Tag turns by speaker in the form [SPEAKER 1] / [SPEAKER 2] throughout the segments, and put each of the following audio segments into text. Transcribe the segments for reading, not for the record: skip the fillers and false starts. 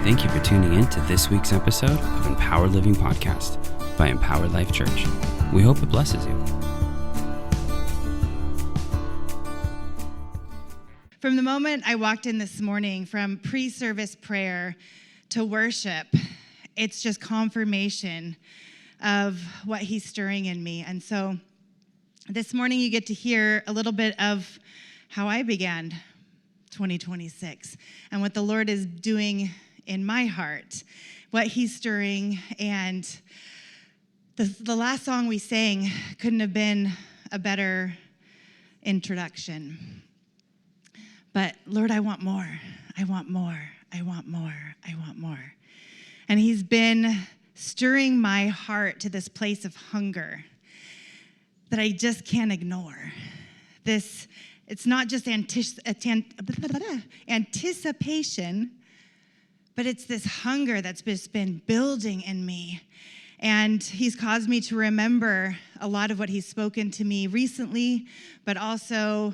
[SPEAKER 1] Thank you for tuning in to this week's episode of Empowered Living Podcast by Empowered Life Church. We hope it blesses you.
[SPEAKER 2] From the moment I walked in this morning, from pre-service prayer to worship, it's just confirmation of what he's stirring in me. And so this morning you get to hear a little bit of how I began 2026 and what the Lord is doing in my heart, what he's stirring. And the last song we sang couldn't have been a better introduction. But Lord, I want more. I want more. I want more. I want more. And he's been stirring my heart to this place of hunger that I just can't ignore. It's not just anticipation, but it's this hunger that's just been building in me. And he's caused me to remember a lot of what he's spoken to me recently, but also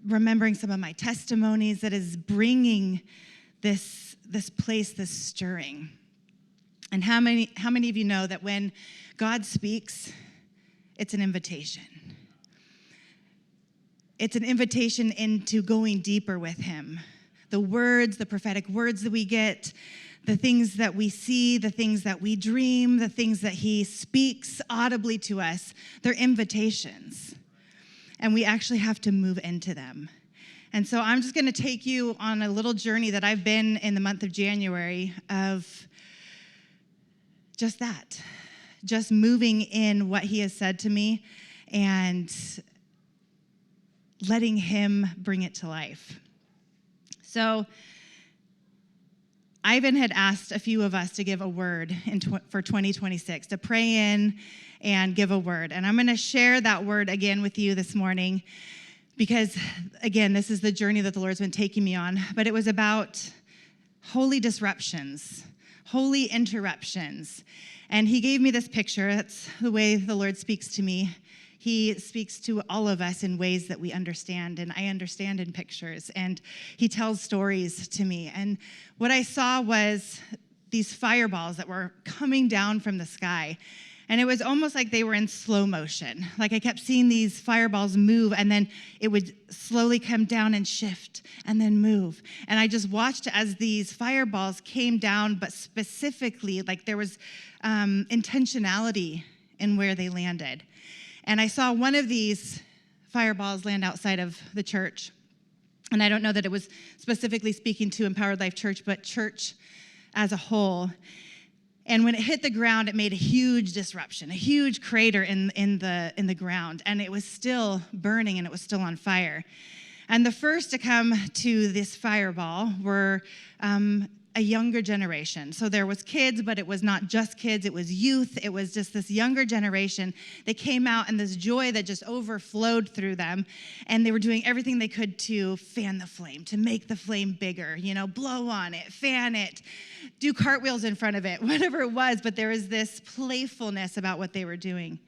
[SPEAKER 2] remembering some of my testimonies that is bringing this place, this stirring. And how many of you know that when God speaks, it's an invitation? It's an invitation into going deeper with him. The words, the prophetic words that we get, the things that we see, the things that we dream, the things that he speaks audibly to us, they're invitations. And we actually have to move into them. And so I'm just going to take you on a little journey that I've been in the month of January of just that, just moving in what he has said to me and letting him bring it to life. So Ivan had asked a few of us to give a word for 2026, to pray in and give a word. And I'm going to share that word again with you this morning because, again, this is the journey that the Lord's been taking me on. But it was about holy disruptions, holy interruptions. And he gave me this picture. That's the way the Lord speaks to me. He speaks to all of us in ways that we understand, and I understand in pictures. And he tells stories to me. And what I saw was these fireballs that were coming down from the sky. And it was almost like they were in slow motion. Like I kept seeing these fireballs move, and then it would slowly come down and shift and then move. And I just watched as these fireballs came down, but specifically, like there was intentionality in where they landed. And I saw one of these fireballs land outside of the church. And I don't know that it was specifically speaking to Empowered Life Church, but church as a whole. And when it hit the ground, it made a huge disruption, a huge crater in the ground. And it was still burning and it was still on fire. And the first to come to this fireball were a younger generation. So there was kids, but it was not just kids, it was youth. It was just this younger generation. They came out and this joy that just overflowed through them. And they were doing everything they could to fan the flame, to make the flame bigger, blow on it, fan it, do cartwheels in front of it, whatever it was. But there was this playfulness about what they were doing.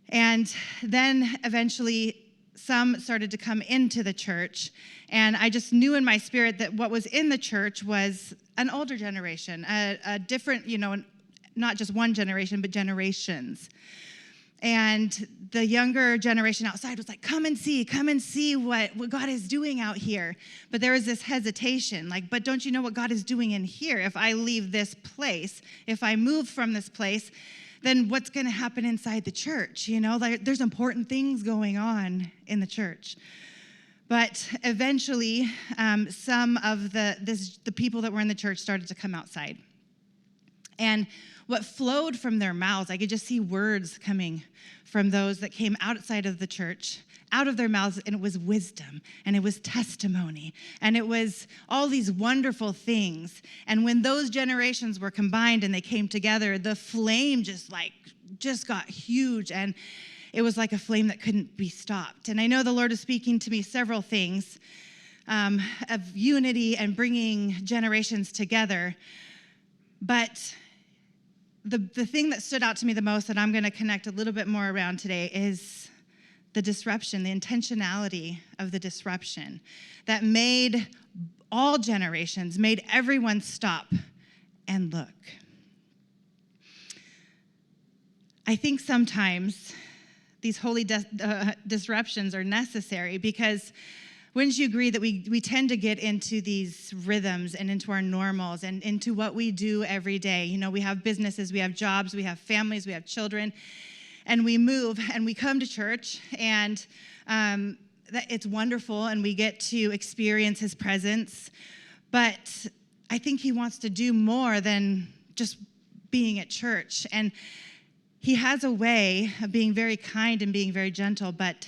[SPEAKER 2] And then eventually some started to come into the church, and I just knew in my spirit that what was in the church was an older generation, a different, not just one generation, but generations. And the younger generation outside was like, come and see what God is doing out here. But there was this hesitation, like, but don't you know what God is doing in here? If I leave this place, if I move from this place, then what's going to happen inside the church? There's important things going on in the church. But eventually, some of the people that were in the church started to come outside. And what flowed from their mouths, I could just see words coming from those that came outside of the church, out of their mouths, and it was wisdom, and it was testimony, and it was all these wonderful things. And when those generations were combined and they came together, the flame just got huge, and it was like a flame that couldn't be stopped. And I know the Lord is speaking to me several things of unity and bringing generations together, but the thing that stood out to me the most that I'm going to connect a little bit more around today is the disruption, the intentionality of the disruption that made all generations, made everyone stop and look. I think sometimes these holy disruptions are necessary because wouldn't you agree that we tend to get into these rhythms and into our normals and into what we do every day? You know, we have businesses, we have jobs, we have families, we have children, and we move and we come to church, and it's wonderful, and we get to experience his presence. But I think he wants to do more than just being at church. And he has a way of being very kind and being very gentle, but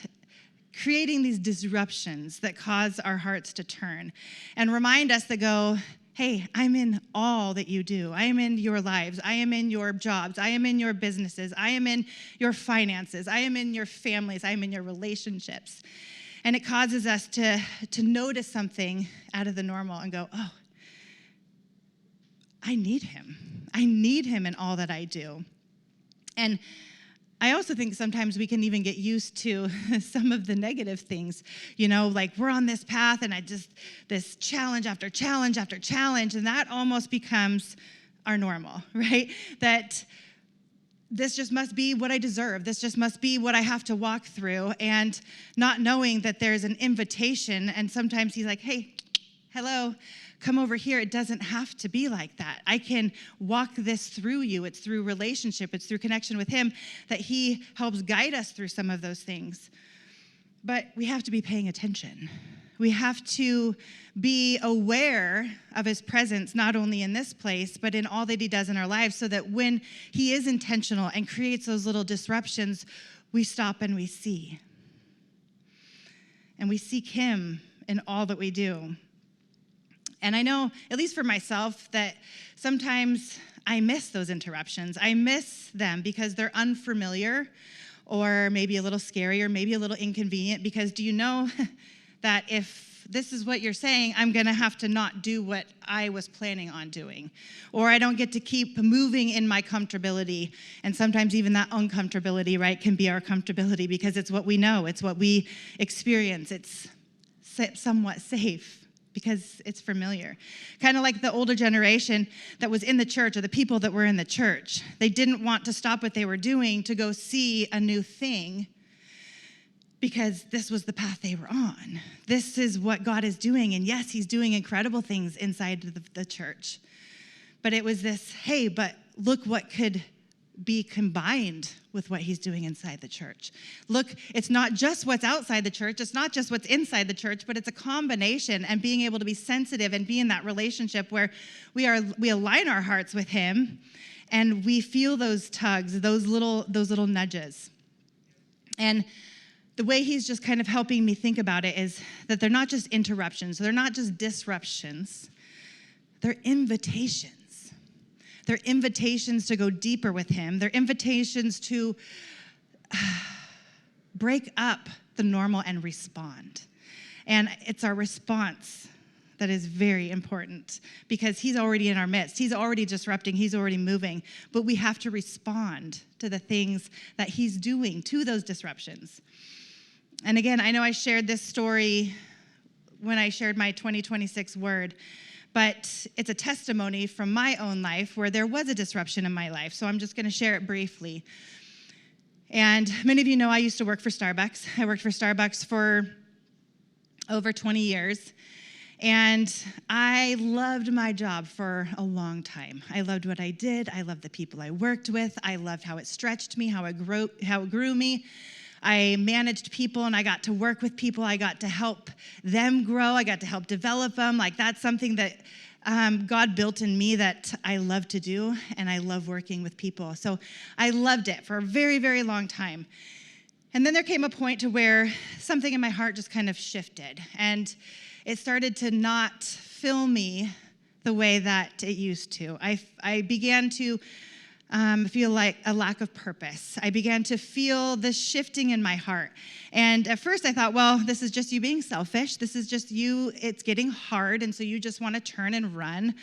[SPEAKER 2] creating these disruptions that cause our hearts to turn and remind us that go, hey, I'm in all that you do. I am in your lives. I am in your jobs. I am in your businesses. I am in your finances. I am in your families. I am in your relationships. And it causes us to notice something out of the normal and go, oh, I need him. I need him in all that I do. And I also think sometimes we can even get used to some of the negative things, you know, like we're on this path and this challenge after challenge after challenge, and that almost becomes our normal, right? That this just must be what I deserve. This just must be what I have to walk through, and not knowing that there's an invitation, and sometimes he's like, hey, hello, come over here. It doesn't have to be like that. I can walk this through you. It's through relationship. It's through connection with him that he helps guide us through some of those things. But we have to be paying attention. We have to be aware of his presence, not only in this place, but in all that he does in our lives, so that when he is intentional and creates those little disruptions, we stop and we see. And we seek him in all that we do. And I know, at least for myself, that sometimes I miss those interruptions. I miss them because they're unfamiliar, or maybe a little scary, or maybe a little inconvenient, because do you know that if this is what you're saying, I'm going to have to not do what I was planning on doing, or I don't get to keep moving in my comfortability. And sometimes even that uncomfortability, right, can be our comfortability because it's what we know. It's what we experience. It's somewhat safe, because it's familiar. Kind of like the older generation that was in the church, or the people that were in the church. They didn't want to stop what they were doing to go see a new thing, because this was the path they were on. This is what God is doing. And yes, he's doing incredible things inside the church. But it was this, hey, but look what could be combined with what he's doing inside the church. Look, it's not just what's outside the church. It's not just what's inside the church, but it's a combination, and being able to be sensitive and be in that relationship where we align our hearts with him, and we feel those tugs, those little nudges. And the way he's just kind of helping me think about it is that they're not just interruptions. They're not just disruptions. They're invitations. They're invitations to go deeper with him. They're invitations to break up the normal and respond. And it's our response that is very important, because he's already in our midst. He's already disrupting. He's already moving. But we have to respond to the things that he's doing, to those disruptions. And again, I know I shared this story when I shared my 2026 word, but it's a testimony from my own life where there was a disruption in my life. So I'm just going to share it briefly. And many of you know I used to work for Starbucks. I worked for Starbucks for over 20 years. And I loved my job for a long time. I loved what I did. I loved the people I worked with. I loved how it stretched me, how it grew me. I managed people, and I got to work with people. I got to help them grow. I got to help develop them. Like, that's something that God built in me that I love to do, and I love working with people. So I loved it for a very, very long time. And then there came a point to where something in my heart just kind of shifted, and it started to not fill me the way that it used to. I began to feel like a lack of purpose. I began to feel this shifting in my heart. And at first I thought, well, this is just you being selfish. This is just you, it's getting hard, and so you just want to turn and run.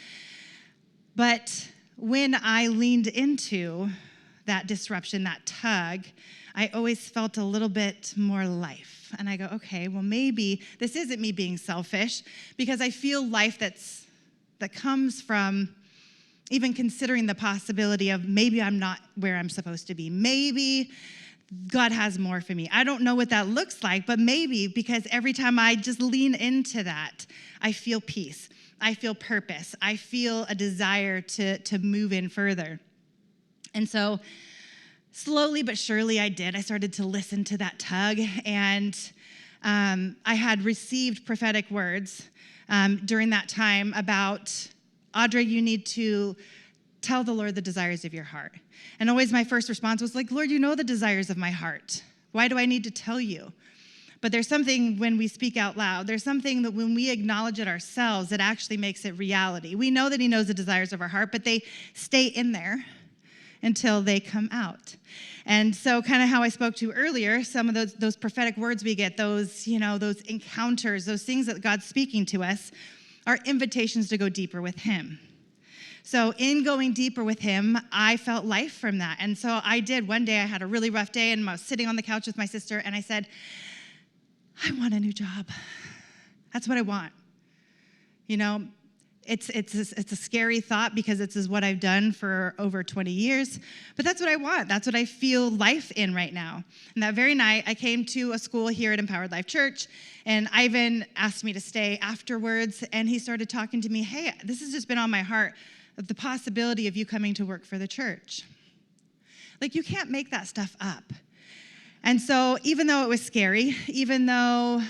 [SPEAKER 2] But when I leaned into that disruption, that tug, I always felt a little bit more life. life. And I go, okay, well, maybe this isn't me being selfish, because I feel life that comes from even considering the possibility of maybe I'm not where I'm supposed to be. Maybe God has more for me. I don't know what that looks like, but maybe, because every time I just lean into that, I feel peace. I feel purpose. I feel a desire to move in further. And so slowly but surely I did. I started to listen to that tug, and I had received prophetic words during that time about, Audra, you need to tell the Lord the desires of your heart. And always my first response was like, Lord, you know the desires of my heart. Why do I need to tell you? But there's something when we speak out loud, there's something that when we acknowledge it ourselves, it actually makes it reality. We know that he knows the desires of our heart, but they stay in there until they come out. And so kind of how I spoke to earlier, some of those prophetic words we get, those encounters, those things that God's speaking to us are invitations to go deeper with him. So in going deeper with him, I felt life from that. And so I did. One day I had a really rough day, and I was sitting on the couch with my sister, and I said, I want a new job. That's what I want. It's a scary thought, because this is what I've done for over 20 years, but that's what I want. That's what I feel life in right now. And that very night, I came to a school here at Empowered Life Church, and Ivan asked me to stay afterwards, and he started talking to me, hey, this has just been on my heart, of the possibility of you coming to work for the church. Like, you can't make that stuff up. And so even though it was scary, even though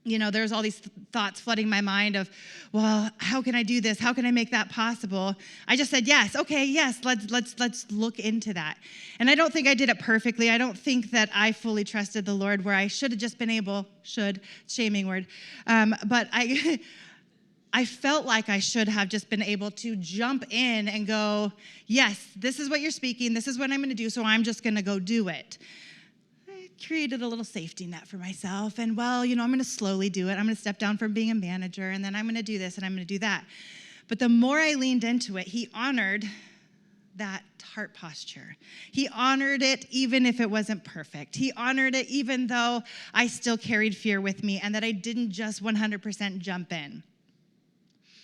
[SPEAKER 2] there's all these thoughts flooding my mind of, well, how can I do this? How can I make that possible? I just said, yes, okay, yes, let's look into that. And I don't think I did it perfectly. I don't think that I fully trusted the Lord, where I should have just been able, shaming word, but I felt like I should have just been able to jump in and go, yes, this is what you're speaking. This is what I'm going to do, so I'm just going to go do it. Created a little safety net for myself, and I'm going to slowly do it. I'm going to step down from being a manager, and then I'm going to do this, and I'm going to do that. But the more I leaned into it, he honored that heart posture. He honored it even if it wasn't perfect. He honored it even though I still carried fear with me, and that I didn't just 100% jump in.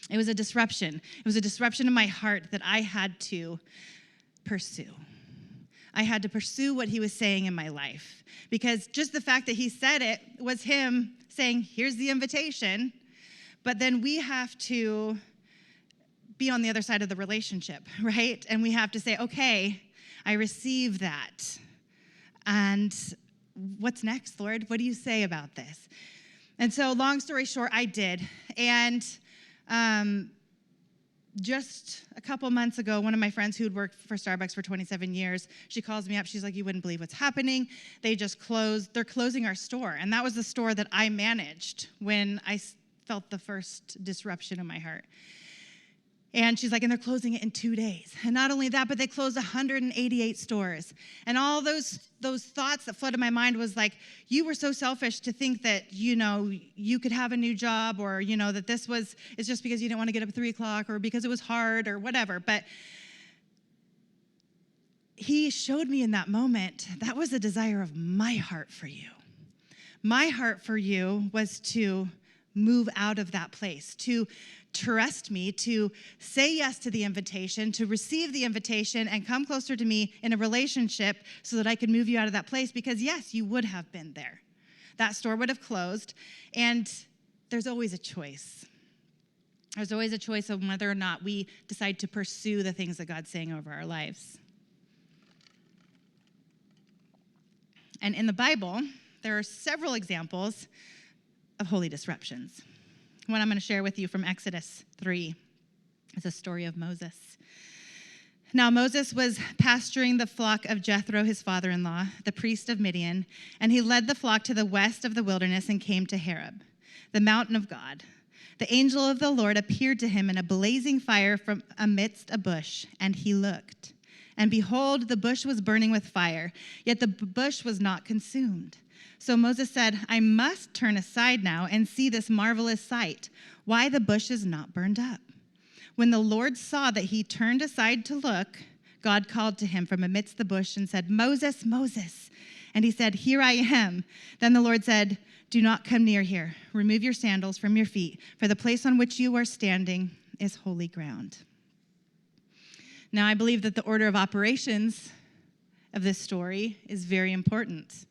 [SPEAKER 2] It was a disruption. It was a disruption in my heart that I had to pursue. I had to pursue what he was saying in my life, because just the fact that he said it was him saying, here's the invitation, but then we have to be on the other side of the relationship, right? And we have to say, okay, I receive that. And what's next, Lord? What do you say about this? And so long story short, I did. And just a couple months ago, one of my friends who had worked for Starbucks for 27 years, she calls me up. She's like, you wouldn't believe what's happening. They're closing our store. And that was the store that I managed when I felt the first disruption in my heart. And she's like, and they're closing it in 2 days. And not only that, but they closed 188 stores. And all those thoughts that flooded my mind was like, you were so selfish to think that, you could have a new job, or, that it's just because you didn't want to get up at 3 o'clock, or because it was hard, or whatever. But he showed me in that moment, that was a desire of my heart for you. My heart for you was to move out of that place, to trust me, to say yes to the invitation, to receive the invitation and come closer to me in a relationship so that I could move you out of that place, because yes, you would have been there. That store would have closed, and there's always a choice. There's always a choice of whether or not we decide to pursue the things that God's saying over our lives. And in the Bible, there are several examples of holy disruptions. One I'm going to share with you from Exodus 3 is a story of Moses. Now Moses was pasturing the flock of Jethro, his father-in-law, the priest of Midian, and he led the flock to the west of the wilderness and came to Horeb, the mountain of God. The angel of the Lord appeared to him in a blazing fire from amidst a bush, and he looked. And behold, the bush was burning with fire, yet the bush was not consumed. So Moses said, I must turn aside now and see this marvelous sight, why the bush is not burned up. When the Lord saw that he turned aside to look, God called to him from amidst the bush and said, Moses, Moses. And he said, "Here I am." Then the Lord said, "Do not come near here. Remove your sandals from your feet, for the place on which you are standing is holy ground." Now, I believe that the order of operations of this story is very important.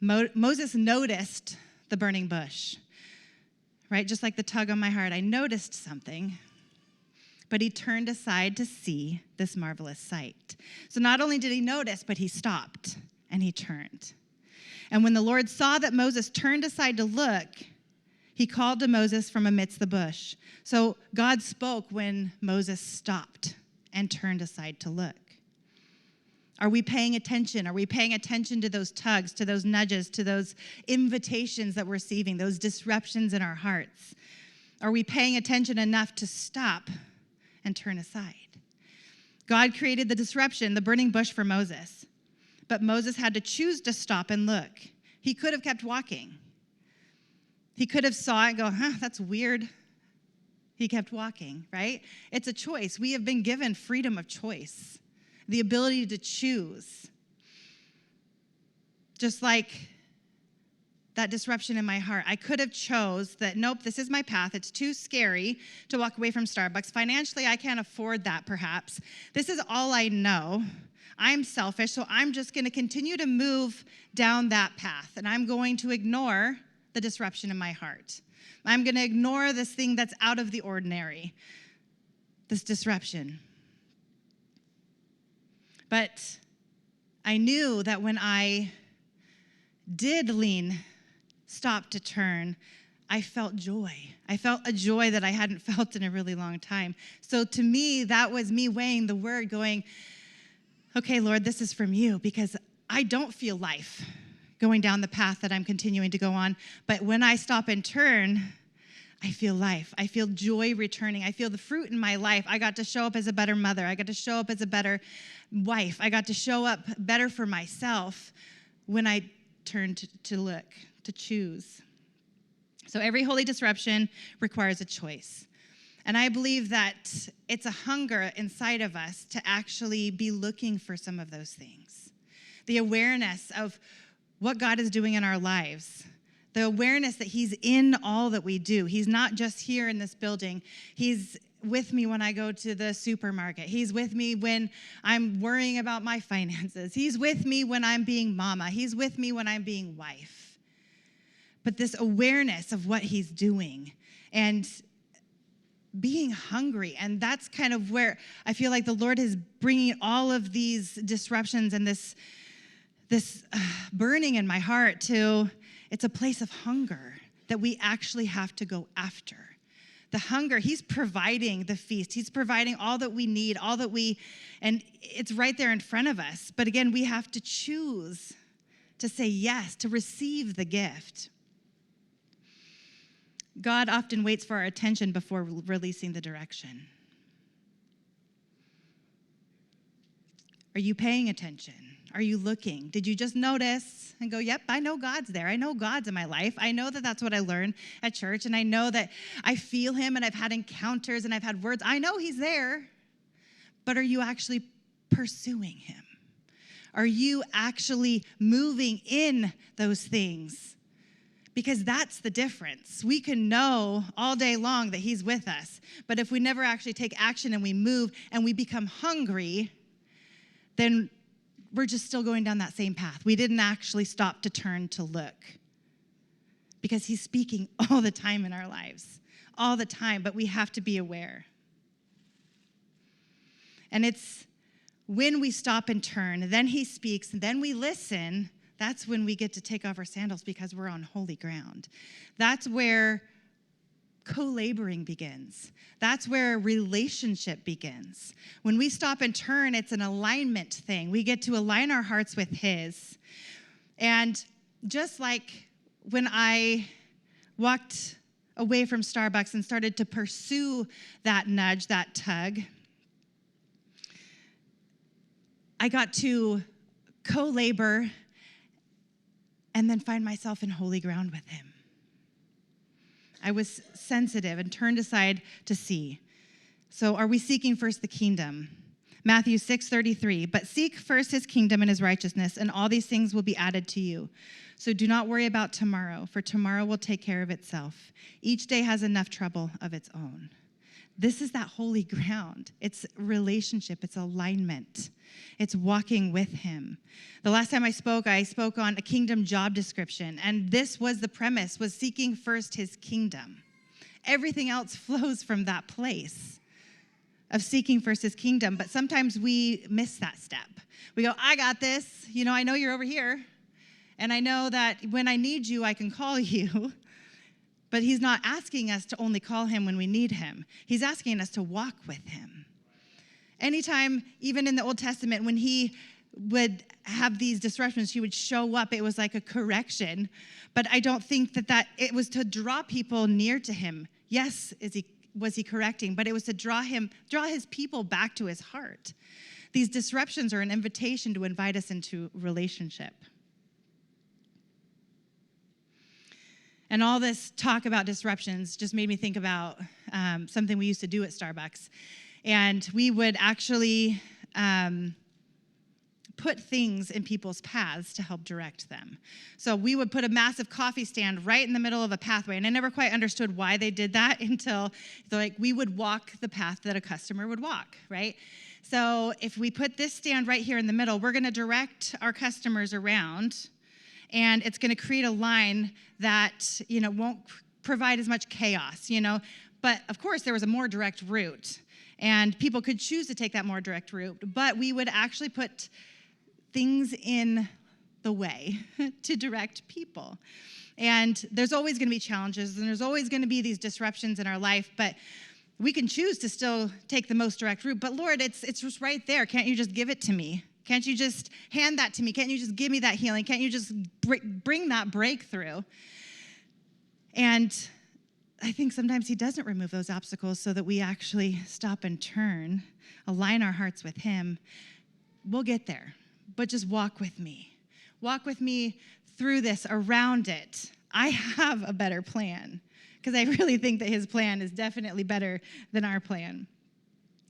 [SPEAKER 2] Moses noticed the burning bush, right? Just like the tug on my heart, I noticed something, but he turned aside to see this marvelous sight. So not only did he notice, but he stopped and he turned. And when the Lord saw that Moses turned aside to look, he called to Moses from amidst the bush. So God spoke when Moses stopped and turned aside to look. Are we paying attention? Are we paying attention to those tugs, to those nudges, to those invitations that we're receiving, those disruptions in our hearts? Are we paying attention enough to stop and turn aside? God created the disruption, the burning bush for Moses, but Moses had to choose to stop and look. He could have kept walking. He could have saw it and go, that's weird. He kept walking, right? It's a choice. We have been given freedom of choice, the ability to choose. Just like that disruption in my heart. I could have chose that, nope, this is my path. It's too scary to walk away from Starbucks. Financially, I can't afford that, perhaps. This is all I know. I'm selfish, so I'm just going to continue to move down that path, and I'm going to ignore the disruption in my heart. I'm going to ignore this thing that's out of the ordinary, this disruption. But I knew that when I did stop to turn, I felt joy. I felt a joy that I hadn't felt in a really long time. So to me, that was me weighing the word, going, okay, Lord, this is from you, because I don't feel life going down the path that I'm continuing to go on. But when I stop and turn, I feel life. I feel joy returning. I feel the fruit in my life. I got to show up as a better mother. I got to show up as a better wife. I got to show up better for myself when I turned to look, to choose. So every holy disruption requires a choice. And I believe that it's a hunger inside of us to actually be looking for some of those things. The awareness of what God is doing in our lives. The awareness that he's in all that we do. He's not just here in this building. He's with me when I go to the supermarket. He's with me when I'm worrying about my finances. He's with me when I'm being mama. He's with me when I'm being wife. But this awareness of what he's doing and being hungry, and that's kind of where I feel like the Lord is bringing all of these disruptions and this burning in my heart to, it's a place of hunger that we actually have to go after. The hunger, he's providing the feast. He's providing all that we need, and it's right there in front of us. But again, we have to choose to say yes, to receive the gift. God often waits for our attention before releasing the direction. Are you paying attention? Are you looking? Did you just notice and go, yep, I know God's there. I know God's in my life. I know that that's what I learned at church, and I know that I feel him, and I've had encounters, and I've had words. I know he's there, but are you actually pursuing him? Are you actually moving in those things? Because that's the difference. We can know all day long that he's with us, but if we never actually take action and we move and we become hungry, then we're just still going down that same path. We didn't actually stop to turn to look, because he's speaking all the time in our lives, all the time, but we have to be aware. And it's when we stop and turn, then he speaks, and then we listen. That's when we get to take off our sandals, because we're on holy ground. That's where co-laboring begins. That's where relationship begins. When we stop and turn, it's an alignment thing. We get to align our hearts with his. And just like when I walked away from Starbucks and started to pursue that nudge, that tug, I got to co-labor and then find myself in holy ground with him. I was sensitive and turned aside to see. So are we seeking first the kingdom? Matthew 6:33, but seek first his kingdom and his righteousness, and all these things will be added to you. So do not worry about tomorrow, for tomorrow will take care of itself. Each day has enough trouble of its own. This is that holy ground. It's relationship. It's alignment. It's walking with him. The last time I spoke on a kingdom job description, and this was the premise, was seeking first his kingdom. Everything else flows from that place of seeking first his kingdom, but sometimes we miss that step. We go, I got this. I know you're over here, and I know that when I need you, I can call you. But he's not asking us to only call him when we need him. He's asking us to walk with him. Anytime, even in the Old Testament, when he would have these disruptions, he would show up. It was like a correction. But I don't think that it was to draw people near to him. Yes, was he correcting, but it was to draw his people back to his heart. These disruptions are an invitation to invite us into relationship. And all this talk about disruptions just made me think about something we used to do at Starbucks. And we would actually put things in people's paths to help direct them. So we would put a massive coffee stand right in the middle of a pathway. And I never quite understood why they did that until we would walk the path that a customer would walk, right? So if we put this stand right here in the middle, we're going to direct our customers around, and it's going to create a line that, won't provide as much chaos, But of course, there was a more direct route, and people could choose to take that more direct route, but we would actually put things in the way to direct people. And there's always going to be challenges, and there's always going to be these disruptions in our life, but we can choose to still take the most direct route. But Lord, it's just right there. Can't you just give it to me? Can't you just hand that to me? Can't you just give me that healing? Can't you just bring that breakthrough? And I think sometimes he doesn't remove those obstacles so that we actually stop and turn, align our hearts with him. We'll get there, but just walk with me. Walk with me through this, around it. I have a better plan, because I really think that his plan is definitely better than our plan.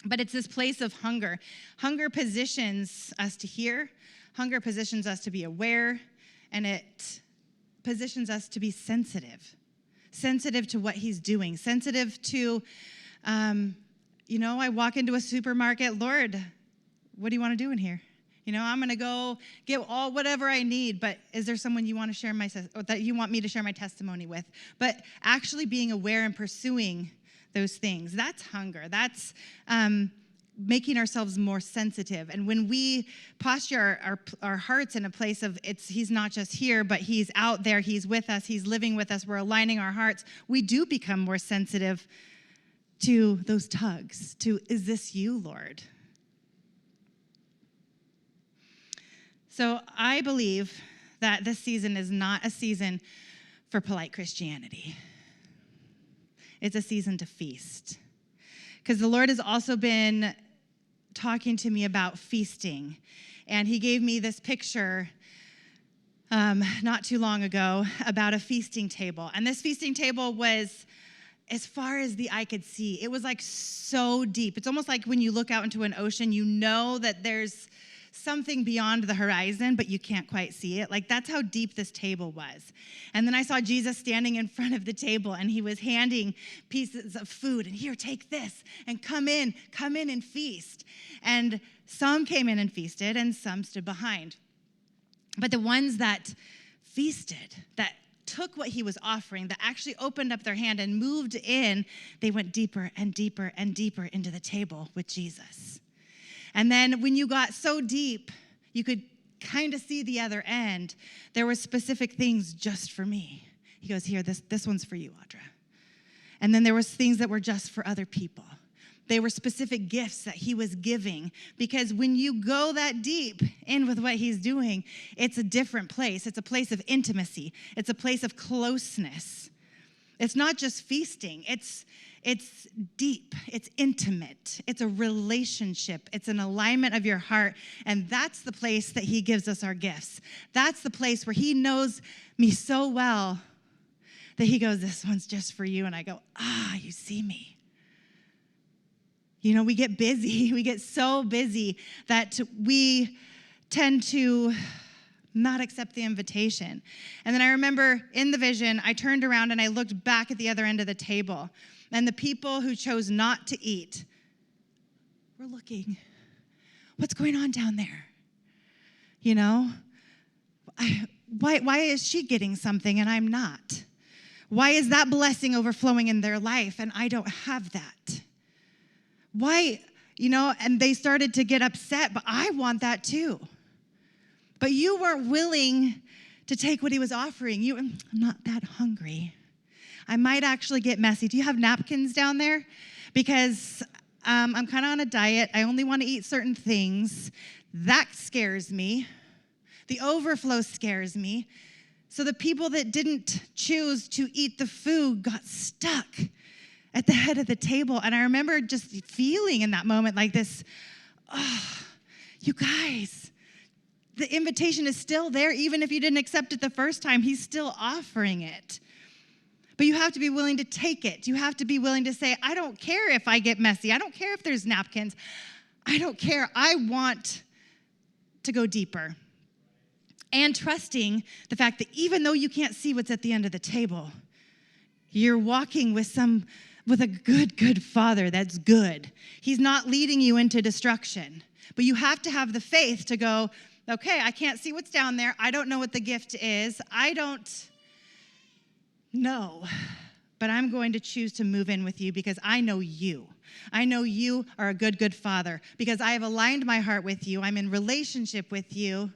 [SPEAKER 2] But it's this place of hunger. Hunger positions us to hear. Hunger positions us to be aware. And it positions us to be sensitive. Sensitive to what he's doing. Sensitive to, I walk into a supermarket. Lord, what do you want to do in here? I'm going to go get whatever I need, but is there someone you want to share that you want me to share my testimony with? But actually being aware and pursuing those things, that's hunger. That's making ourselves more sensitive. And when we posture our hearts in a place of he's not just here, but he's out there, he's with us, he's living with us, we're aligning our hearts, we do become more sensitive to those tugs, to, is this you, Lord? So I believe that this season is not a season for polite Christianity. It's a season to feast. Because the Lord has also been talking to me about feasting. And he gave me this picture not too long ago about a feasting table. And this feasting table was as far as the eye could see. It was like so deep. It's almost like when you look out into an ocean, you know that there's something beyond the horizon, but you can't quite see it. Like, that's how deep this table was. And then I saw Jesus standing in front of the table, and he was handing pieces of food, and here, take this, and come in and feast. And some came in and feasted, and some stood behind. But the ones that feasted, that took what he was offering, that actually opened up their hand and moved in, they went deeper and deeper and deeper into the table with Jesus. And then when you got so deep, you could kind of see the other end. There were specific things just for me. He goes, here, this one's for you, Audra. And then there was things that were just for other people. They were specific gifts that he was giving, because when you go that deep in with what he's doing, it's a different place. It's a place of intimacy. It's a place of closeness. It's not just feasting. It's deep, it's intimate, it's a relationship, it's an alignment of your heart, and that's the place that he gives us our gifts. That's the place where he knows me so well that he goes, this one's just for you, and I go, you see me. We get busy. We get so busy that we tend to not accept the invitation. And then I remember in the vision, I turned around and I looked back at the other end of the table. And the people who chose not to eat were looking, what's going on down there? Why is she getting something and I'm not? Why is that blessing overflowing in their life and I don't have that? Why, and they started to get upset, but I want that too. But you weren't willing to take what he was offering. I'm not that hungry. I might actually get messy. Do you have napkins down there? Because I'm kind of on a diet. I only want to eat certain things. That scares me. The overflow scares me. So the people that didn't choose to eat the food got stuck at the head of the table. And I remember just feeling in that moment like this, you guys, the invitation is still there. Even if you didn't accept it the first time, he's still offering it. But you have to be willing to take it. You have to be willing to say, I don't care if I get messy. I don't care if there's napkins. I don't care. I want to go deeper. And trusting the fact that even though you can't see what's at the end of the table, you're walking with a good Father that's good. He's not leading you into destruction. But you have to have the faith to go, okay, I can't see what's down there. I don't know what the gift is. I don't know. But I'm going to choose to move in with you because I know you. I know you are a good Father because I have aligned my heart with you. I'm in relationship with you.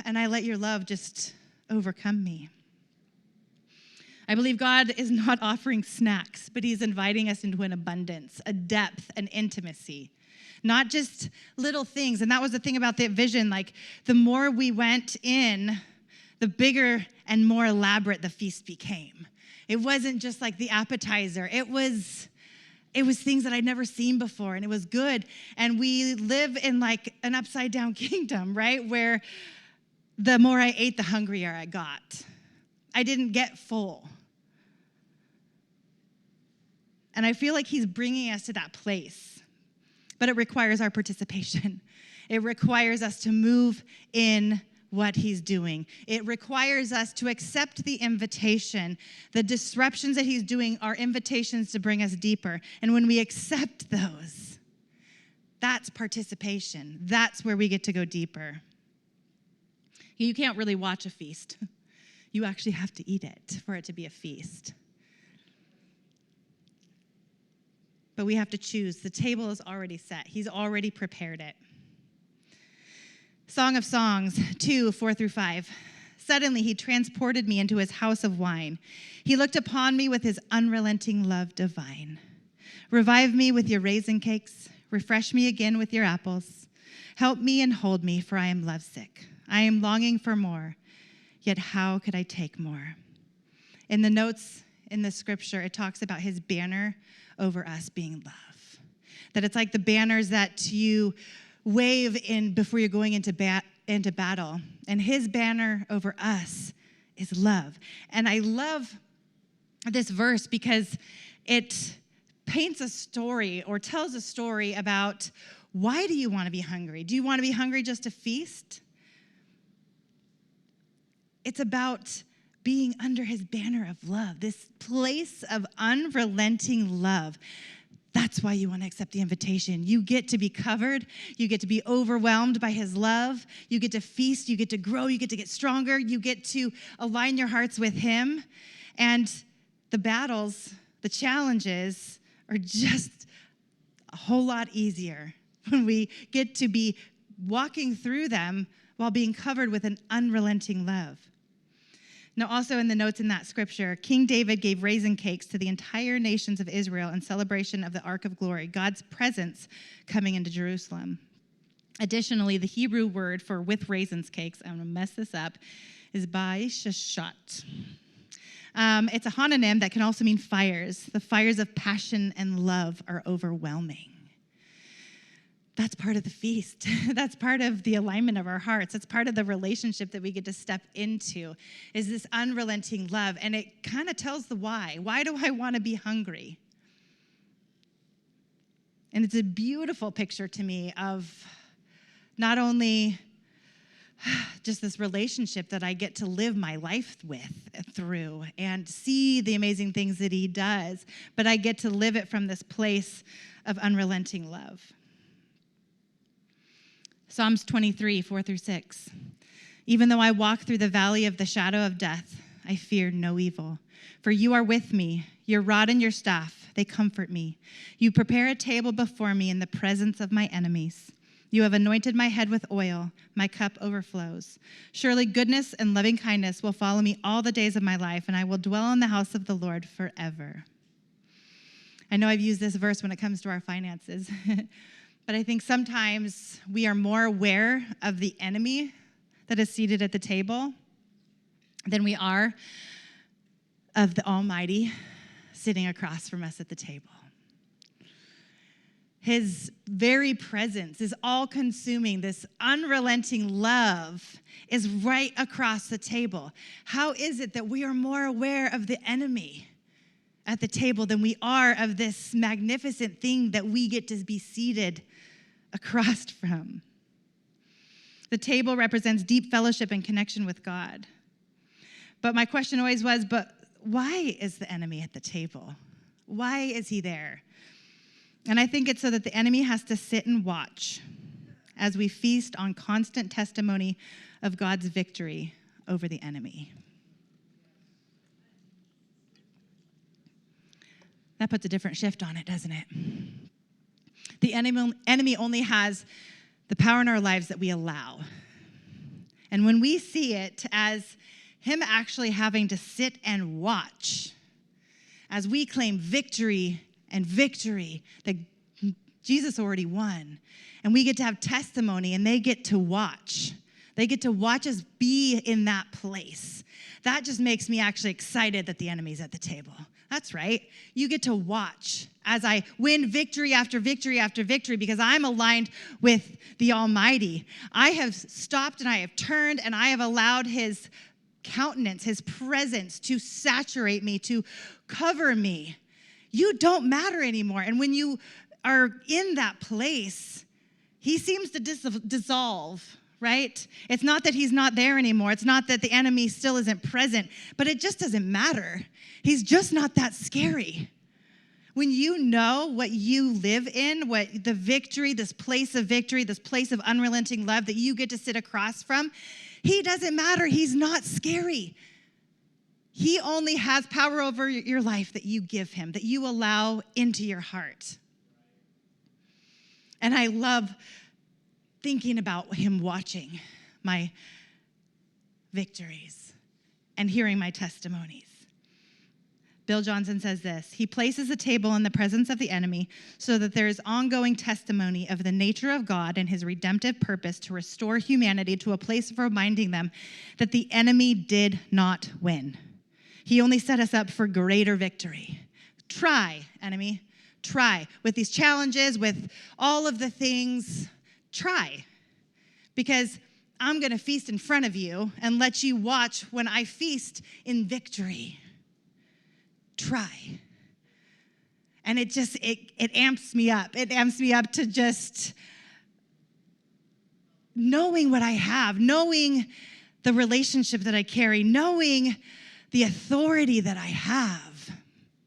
[SPEAKER 2] And I let your love just overcome me. I believe God is not offering snacks, but he's inviting us into an abundance, a depth, an intimacy. Not just little things. And that was the thing about the vision. Like, the more we went in, the bigger and more elaborate the feast became. It wasn't just like the appetizer. It was things that I'd never seen before, and it was good. And we live in like an upside down kingdom, right? Where the more I ate, the hungrier I got. I didn't get full. And I feel like he's bringing us to that place. But it requires our participation. It requires us to move in what he's doing. It requires us to accept the invitation. The disruptions that he's doing are invitations to bring us deeper. And when we accept those, that's participation. That's where we get to go deeper. You can't really watch a feast. You actually have to eat it for it to be a feast. But we have to choose. The table is already set. He's already prepared it. Song of Songs 2:4-5. Suddenly he transported me into his house of wine. He looked upon me with his unrelenting love divine. Revive me with your raisin cakes. Refresh me again with your apples. Help me and hold me, for I am lovesick. I am longing for more, yet how could I take more? In the notes in the scripture, it talks about his banner over us being love. That it's like the banners that you wave in before you're going into battle. And his banner over us is love. And I love this verse because it paints a story or tells a story about, why do you want to be hungry? Do you want to be hungry just to feast? It's about being under his banner of love, this place of unrelenting love. That's why you want to accept the invitation. You get to be covered. You get to be overwhelmed by his love. You get to feast. You get to grow. You get to get stronger. You get to align your hearts with him. And the battles, the challenges are just a whole lot easier when we get to be walking through them while being covered with an unrelenting love. Now, also in the notes in that scripture, King David gave raisin cakes to the entire nations of Israel in celebration of the Ark of Glory, God's presence coming into Jerusalem. Additionally, the Hebrew word for with raisins cakes, I'm going to mess this up, is ba'ishashat. It's a homonym that can also mean fires. The fires of passion and love are overwhelming. That's part of the feast. That's part of the alignment of our hearts. That's part of the relationship that we get to step into, is this unrelenting love. And it kind of tells the why. Why do I want to be hungry? And it's a beautiful picture to me of not only just this relationship that I get to live my life through and see the amazing things that he does, but I get to live it from this place of unrelenting love. Psalms 23, 4-6. Even though I walk through the valley of the shadow of death, I fear no evil. For you are with me, your rod and your staff, they comfort me. You prepare a table before me in the presence of my enemies. You have anointed my head with oil, my cup overflows. Surely goodness and loving kindness will follow me all the days of my life, and I will dwell in the house of the Lord forever. I know I've used this verse when it comes to our finances, but I think sometimes we are more aware of the enemy that is seated at the table than we are of the Almighty sitting across from us at the table. His very presence is all-consuming. This unrelenting love is right across the table. How is it that we are more aware of the enemy at the table than we are of this magnificent thing that we get to be seated across from? The table represents deep fellowship and connection with God. But my question always was, but why is the enemy at the table? Why is he there? And I think it's so that the enemy has to sit and watch as we feast on constant testimony of God's victory over the enemy. That puts a different shift on it, doesn't it? The enemy only has the power in our lives that we allow. And when we see it as him actually having to sit and watch as we claim victory and victory that Jesus already won. And we get to have testimony, and they get to watch. They get to watch us be in that place. That just makes me actually excited that the enemy's at the table. That's right. You get to watch as I win victory after victory after victory because I'm aligned with the Almighty. I have stopped and I have turned and I have allowed his countenance, his presence to saturate me, to cover me. You don't matter anymore. And when you are in that place, he seems to dissolve, right? It's not that he's not there anymore. It's not that the enemy still isn't present, but it just doesn't matter. He's just not that scary. When you know what you live in, what the victory, this place of unrelenting love that you get to sit across from, he doesn't matter. He's not scary. He only has power over your life that you give him, that you allow into your heart. And I love thinking about him watching my victories and hearing my testimonies. Bill Johnson says this: he places a table in the presence of the enemy so that there is ongoing testimony of the nature of God and his redemptive purpose to restore humanity to a place of reminding them that the enemy did not win. He only set us up for greater victory. Try, enemy. Try. With these challenges, with all of the things, try. Because I'm going to feast in front of you and let you watch when I feast in victory. Try. And it amps me up. It amps me up to just knowing what I have, knowing the relationship that I carry, knowing the authority that I have.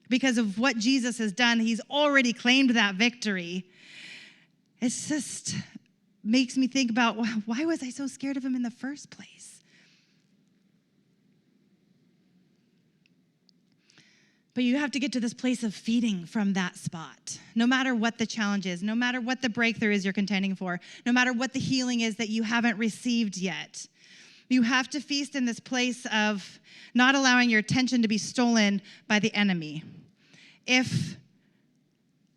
[SPEAKER 2] Because of what Jesus has done, he's already claimed that victory. It just makes me think about, why was I so scared of him in the first place? But you have to get to this place of feeding from that spot. No matter what the challenge is, no matter what the breakthrough is you're contending for, no matter what the healing is that you haven't received yet, you have to feast in this place of not allowing your attention to be stolen by the enemy. If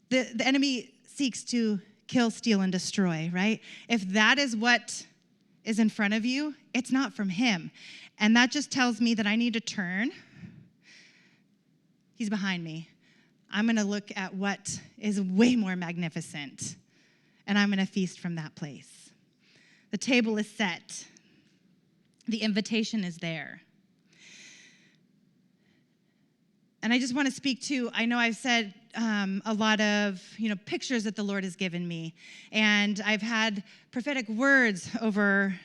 [SPEAKER 2] the enemy seeks to kill, steal, and destroy, right? If that is what is in front of you, it's not from him. And that just tells me that I need to turn. He's behind me. I'm going to look at what is way more magnificent, and I'm going to feast from that place. The table is set. The invitation is there. And I just want to speak to, I know I've said a lot of, pictures that the Lord has given me. And I've had prophetic words over,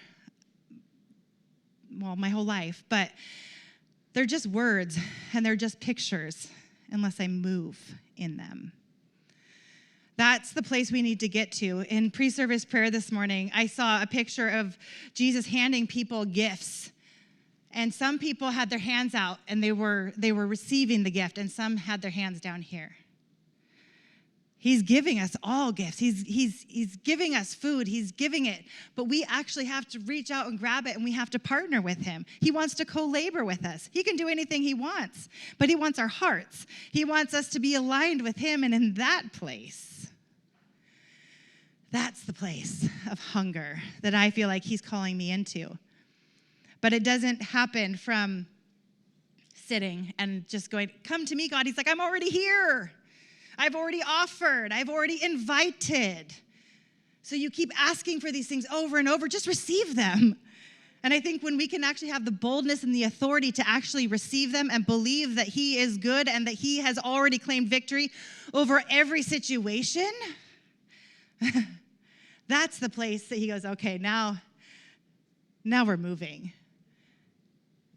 [SPEAKER 2] my whole life. But they're just words and they're just pictures unless I move in them. That's the place we need to get to. In pre-service prayer this morning, I saw a picture of Jesus handing people gifts. And some people had their hands out and they were receiving the gift, and some had their hands down here. He's giving us all gifts. He's giving us food. He's giving it. But we actually have to reach out and grab it, and we have to partner with him. He wants to co-labor with us. He can do anything he wants, but he wants our hearts. He wants us to be aligned with him, and in that place, that's the place of hunger that I feel like he's calling me into. But it doesn't happen from sitting and just going, come to me, God. He's like, I'm already here. I've already offered. I've already invited. So you keep asking for these things over and over. Just receive them. And I think when we can actually have the boldness and the authority to actually receive them and believe that he is good and that he has already claimed victory over every situation, that's the place that he goes, okay, now we're moving.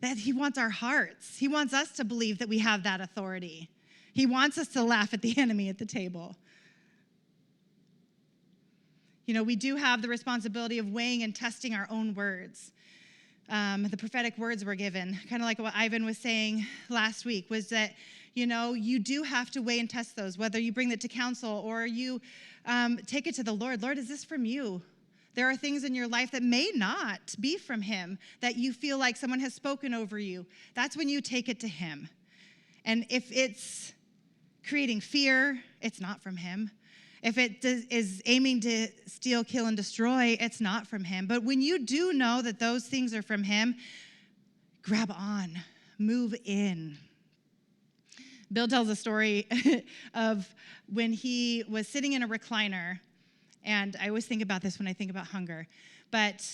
[SPEAKER 2] That he wants our hearts. He wants us to believe that we have that authority. He wants us to laugh at the enemy at the table. We do have the responsibility of weighing and testing our own words. The prophetic words were given, kind of like what Ivan was saying last week, was that, you do have to weigh and test those, whether you bring it to counsel or you take it to the Lord. Lord, is this from you? There are things in your life that may not be from him, that you feel like someone has spoken over you. That's when you take it to him. And if it's creating fear, it's not from him. If it is aiming to steal, kill, and destroy, it's not from him. But when you do know that those things are from him, grab on, move in. Bill tells a story of when he was sitting in a recliner. And I always think about this when I think about hunger. But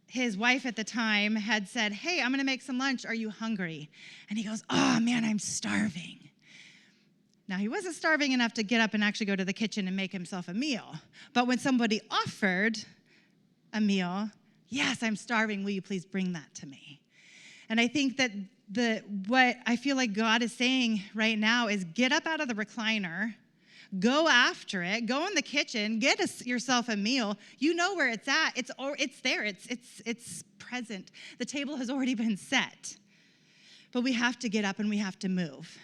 [SPEAKER 2] his wife at the time had said, hey, I'm going to make some lunch. Are you hungry? And he goes, oh, man, I'm starving. Now, he wasn't starving enough to get up and actually go to the kitchen and make himself a meal. But when somebody offered a meal, yes, I'm starving. Will you please bring that to me? And I think that what I feel like God is saying right now is get up out of the recliner. Go after it. Go in the kitchen. Get yourself a meal. You know where it's at. It's there. It's present. The table has already been set. But we have to get up and we have to move.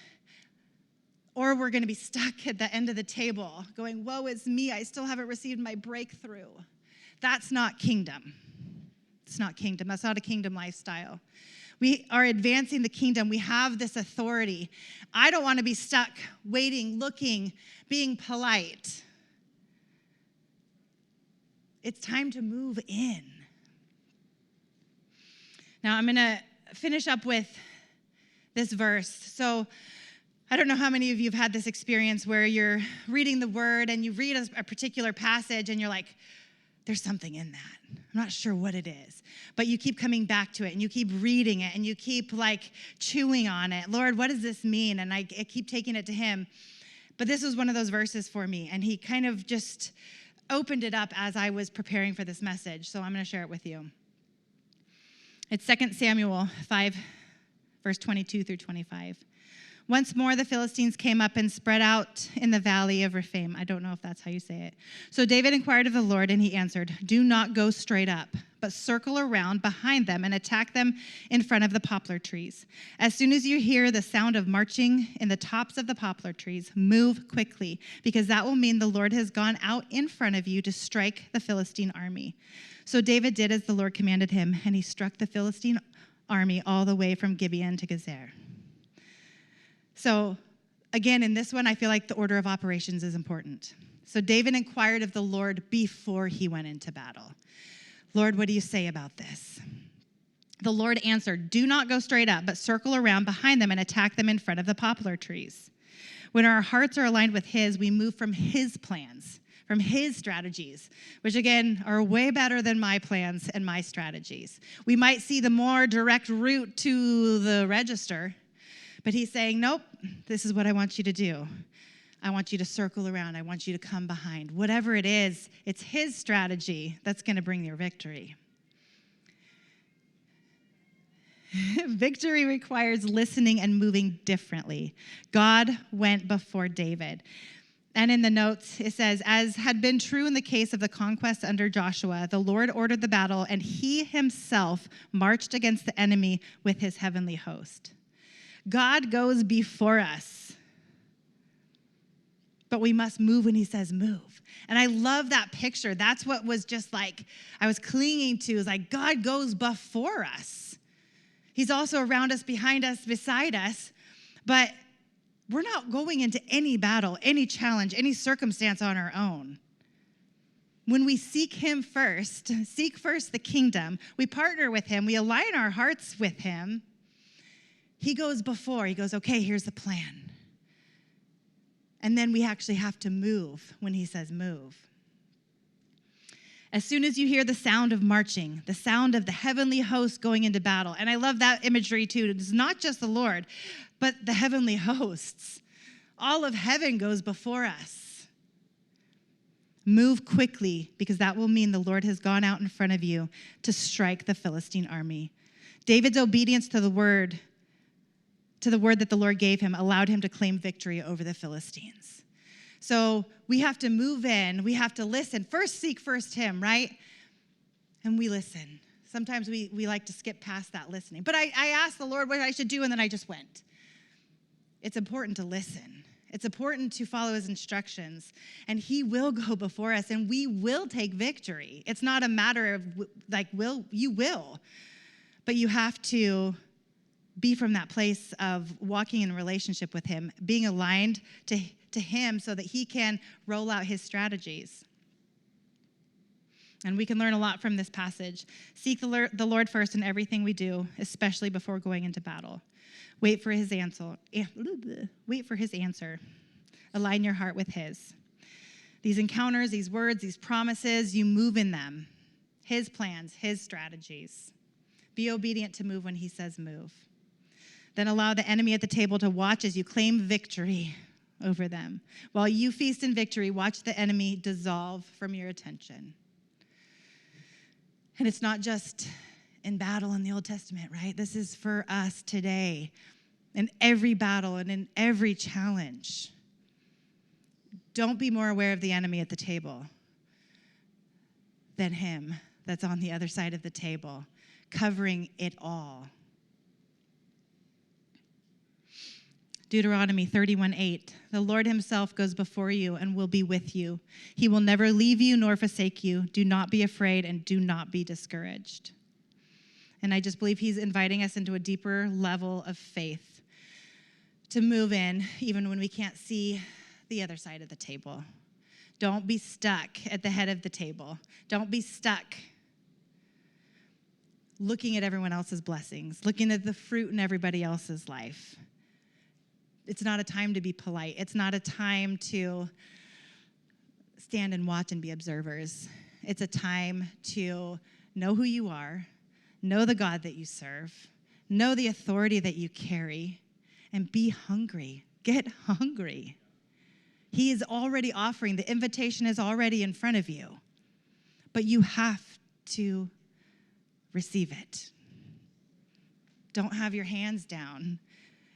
[SPEAKER 2] Or we're going to be stuck at the end of the table going, woe is me. I still haven't received my breakthrough. That's not kingdom. It's not kingdom. That's not a kingdom lifestyle. We are advancing the kingdom. We have this authority. I don't want to be stuck waiting, looking, being polite. It's time to move in. Now, I'm going to finish up with this verse. So I don't know how many of you have had this experience where you're reading the word and you read a particular passage and you're like, there's something in that. I'm not sure what it is. But you keep coming back to it and you keep reading it and you keep chewing on it. Lord, what does this mean? And I keep taking it to him. But this was one of those verses for me. And he kind of just opened it up as I was preparing for this message. So I'm going to share it with you. It's 2 Samuel 5, verse 22 through 25. Once more, the Philistines came up and spread out in the valley of Rephaim. I don't know if that's how you say it. So David inquired of the Lord, and he answered, do not go straight up, but circle around behind them and attack them in front of the poplar trees. As soon as you hear the sound of marching in the tops of the poplar trees, move quickly, because that will mean the Lord has gone out in front of you to strike the Philistine army. So David did as the Lord commanded him, and he struck the Philistine army all the way from Gibeon to Gezer. So, again, in this one, I feel like the order of operations is important. So David inquired of the Lord before he went into battle. Lord, what do you say about this? The Lord answered, do not go straight up, but circle around behind them and attack them in front of the poplar trees. When our hearts are aligned with his, we move from his plans, from his strategies, which, again, are way better than my plans and my strategies. We might see the more direct route to the register, But he's saying, nope, this is what I want you to do. I want you to circle around. I want you to come behind. Whatever it is, it's his strategy that's going to bring your victory. Victory requires listening and moving differently. God went before David. And in the notes, it says, as had been true in the case of the conquest under Joshua, the Lord ordered the battle, and he himself marched against the enemy with his heavenly host. God goes before us, but we must move when he says move. And I love that picture. That's what was just like, I was clinging to, is like God goes before us. He's also around us, behind us, beside us, but we're not going into any battle, any challenge, any circumstance on our own. When we seek him first, seek first the kingdom, we partner with him, we align our hearts with him, he goes before. He goes, okay, here's the plan. And then we actually have to move when he says move. As soon as you hear the sound of marching, the sound of the heavenly host going into battle, and I love that imagery too. It's not just the Lord, but the heavenly hosts. All of heaven goes before us. Move quickly, because that will mean the Lord has gone out in front of you to strike the Philistine army. David's obedience to the word that the Lord gave him allowed him to claim victory over the Philistines. So we have to move in. We have to listen. First, seek first him, right? And we listen. Sometimes we like to skip past that listening. But I asked the Lord what I should do, and then I just went. It's important to listen. It's important to follow his instructions. And he will go before us, and we will take victory. It's not a matter of, you will. But you have to be from that place of walking in relationship with him, being aligned to him so that he can roll out his strategies. And we can learn a lot from this passage. Seek the Lord first in everything we do, especially before going into battle. Wait for his answer. Align your heart with his. These encounters, these words, these promises, you move in them. His plans, his strategies. Be obedient to move when he says move. Then allow the enemy at the table to watch as you claim victory over them. While you feast in victory, watch the enemy dissolve from your attention. And it's not just in battle in the Old Testament, right? This is for us today, in every battle and in every challenge. Don't be more aware of the enemy at the table than him that's on the other side of the table, covering it all. Deuteronomy 31:8, the Lord himself goes before you and will be with you. He will never leave you nor forsake you. Do not be afraid and do not be discouraged. And I just believe he's inviting us into a deeper level of faith to move in even when we can't see the other side of the table. Don't be stuck at the head of the table. Don't be stuck looking at everyone else's blessings, looking at the fruit in everybody else's life. It's not a time to be polite. It's not a time to stand and watch and be observers. It's a time to know who you are, know the God that you serve, know the authority that you carry, and be hungry. Get hungry. He is already offering. The invitation is already in front of you, but you have to receive it. Don't have your hands down.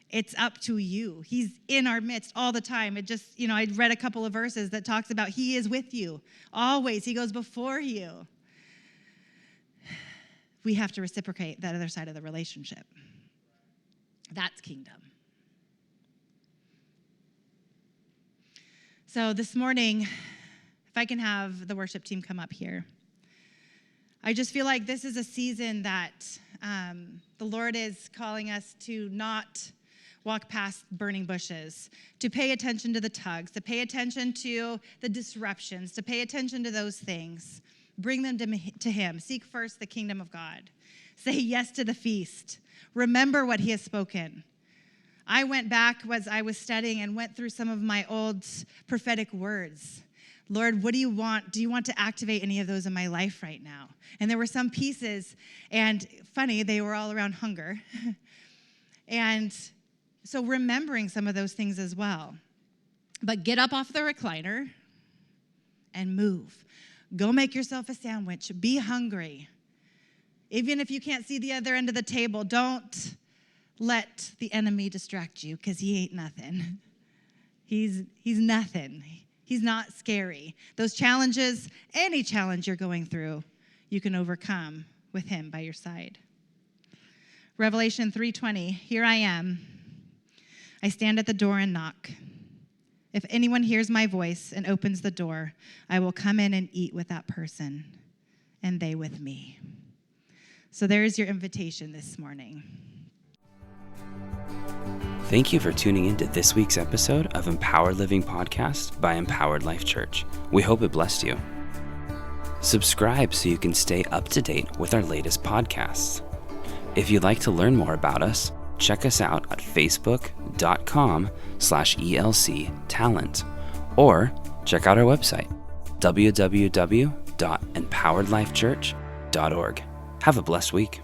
[SPEAKER 2] It's up to you. He's in our midst all the time. It just, I read a couple of verses that talks about he is with you always. He goes before you. We have to reciprocate that other side of the relationship. That's kingdom. So this morning, if I can have the worship team come up here. I just feel like this is a season that the Lord is calling us to not walk past burning bushes, to pay attention to the tugs, to pay attention to the disruptions, to pay attention to those things. Bring them to him. Seek first the kingdom of God. Say yes to the feast. Remember what he has spoken. I went back as I was studying and went through some of my old prophetic words. Lord, what do you want? Do you want to activate any of those in my life right now? And there were some pieces, and funny, they were all around hunger. And So remembering some of those things as well. But get up off the recliner and move. Go make yourself a sandwich. Be hungry. Even if you can't see the other end of the table, don't let the enemy distract you, because he ain't nothing. He's nothing. He's not scary. Those challenges, any challenge you're going through, you can overcome with him by your side. Revelation 3:20, here I am. I stand at the door and knock. If anyone hears my voice and opens the door, I will come in and eat with that person, and they with me. So there's your invitation this morning.
[SPEAKER 1] Thank you for tuning in to this week's episode of Empowered Living Podcast by Empowered Life Church. We hope it blessed you. Subscribe so you can stay up to date with our latest podcasts. If you'd like to learn more about us, check us out at facebook.com/ELC Talent, or check out our website, www.empoweredlifechurch.org. Have a blessed week.